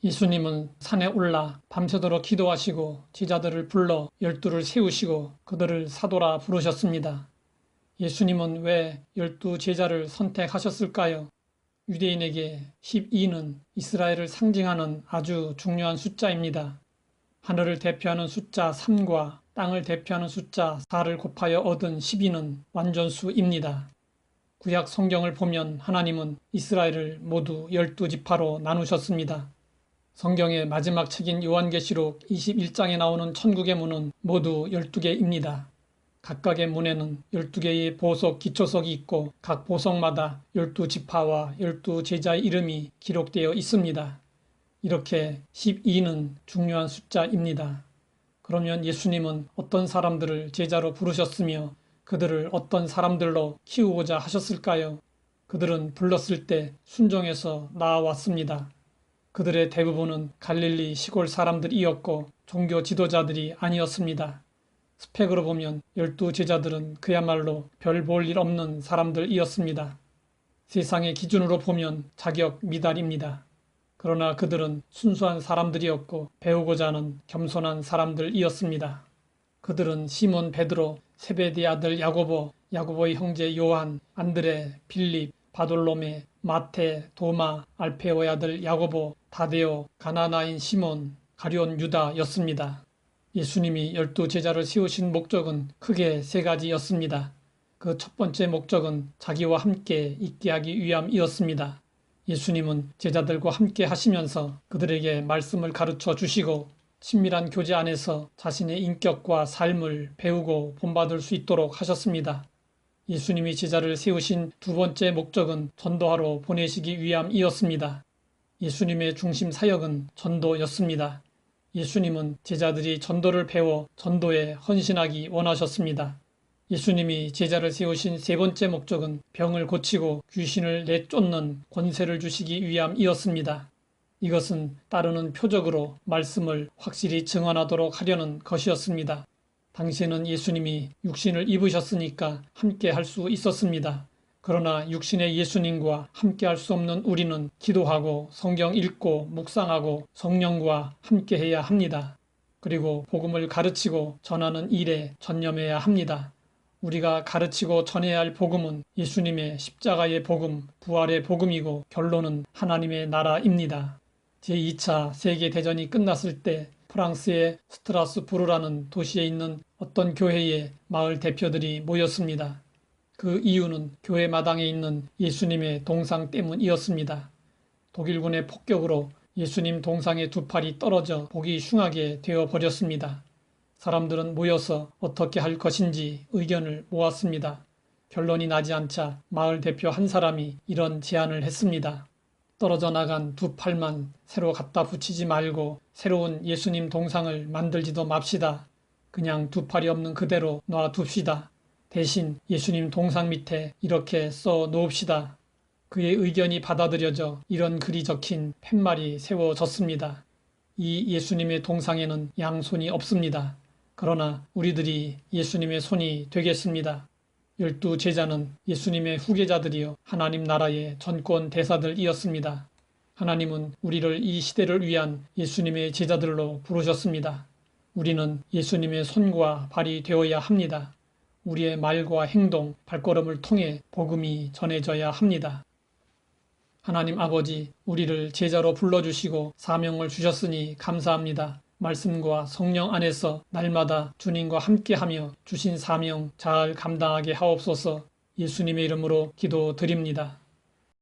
예수님은 산에 올라 밤새도록 기도하시고 제자들을 불러 12를 세우시고 그들을 사도라 부르셨습니다. 예수님은 왜 12제자를 선택하셨을까요? 유대인에게 12는 이스라엘을 상징하는 아주 중요한 숫자입니다. 하늘을 대표하는 숫자 3과 땅을 대표하는 숫자 4를 곱하여 얻은 12는 완전수입니다. 구약 성경을 보면 하나님은 이스라엘을 모두 12지파로 나누셨습니다. 성경의 마지막 책인 요한계시록 21장에 나오는 천국의 문은 모두 12개입니다. 각각의 문에는 12개의 보석 기초석이 있고 각 보석마다 12지파와 12제자의 이름이 기록되어 있습니다. 이렇게 12는 중요한 숫자입니다. 그러면 예수님은 어떤 사람들을 제자로 부르셨으며 그들을 어떤 사람들로 키우고자 하셨을까요? 그들은 불렀을 때 순종해서 나아왔습니다. 그들의 대부분은 갈릴리 시골 사람들이었고 종교 지도자들이 아니었습니다. 스펙으로 보면 12제자들은 그야말로 별 볼 일 없는 사람들이었습니다. 세상의 기준으로 보면 자격 미달입니다. 그러나 그들은 순수한 사람들이었고 배우고자 하는 겸손한 사람들이었습니다. 그들은 시몬 베드로, 세베대 아들 야고보, 야고보의 형제 요한, 안드레, 빌립, 바돌로메, 마테, 도마, 알페오의 아들 야고보, 다데오, 가나나인 시몬, 가룟 유다였습니다. 예수님이 12제자를 세우신 목적은 크게 세 가지였습니다. 그 첫 번째 목적은 자기와 함께 있게 하기 위함이었습니다. 예수님은 제자들과 함께 하시면서 그들에게 말씀을 가르쳐 주시고 친밀한 교제 안에서 자신의 인격과 삶을 배우고 본받을 수 있도록 하셨습니다. 예수님이 제자를 세우신 두 번째 목적은 전도하러 보내시기 위함이었습니다. 예수님의 중심 사역은 전도였습니다. 예수님은 제자들이 전도를 배워 전도에 헌신하기 원하셨습니다. 예수님이 제자를 세우신 세 번째 목적은 병을 고치고 귀신을 내쫓는 권세를 주시기 위함이었습니다. 이것은 따르는 표적으로 말씀을 확실히 증언하도록 하려는 것이었습니다. 당시에는 예수님이 육신을 입으셨으니까 함께 할 수 있었습니다. 그러나 육신의 예수님과 함께 할 수 없는 우리는 기도하고 성경 읽고 묵상하고 성령과 함께 해야 합니다. 그리고 복음을 가르치고 전하는 일에 전념해야 합니다. 우리가 가르치고 전해야 할 복음은 예수님의 십자가의 복음, 부활의 복음이고 결론은 하나님의 나라입니다. 제2차 세계대전이 끝났을 때 프랑스의 스트라스부르라는 도시에 있는 어떤 교회의 마을 대표들이 모였습니다. 그 이유는 교회 마당에 있는 예수님의 동상 때문이었습니다. 독일군의 폭격으로 예수님 동상의 두 팔이 떨어져 보기 흉하게 되어 버렸습니다. 사람들은 모여서 어떻게 할 것인지 의견을 모았습니다. 결론이 나지 않자 마을 대표 한 사람이 이런 제안을 했습니다. 떨어져 나간 두 팔만 새로 갖다 붙이지 말고 새로운 예수님 동상을 만들지도 맙시다. 그냥 두 팔이 없는 그대로 놔둡시다. 대신 예수님 동상 밑에 이렇게 써 놓읍시다. 그의 의견이 받아들여져 이런 글이 적힌 팻말이 세워졌습니다. 이 예수님의 동상에는 양손이 없습니다. 그러나 우리들이 예수님의 손이 되겠습니다. 12제자는 예수님의 후계자들이요 하나님 나라의 전권 대사들이었습니다. 하나님은 우리를 이 시대를 위한 예수님의 제자들로 부르셨습니다. 우리는 예수님의 손과 발이 되어야 합니다. 우리의 말과 행동, 발걸음을 통해 복음이 전해져야 합니다. 하나님 아버지, 우리를 제자로 불러주시고 사명을 주셨으니 감사합니다. 말씀과 성령 안에서 날마다 주님과 함께하며 주신 사명 잘 감당하게 하옵소서. 예수님의 이름으로 기도드립니다.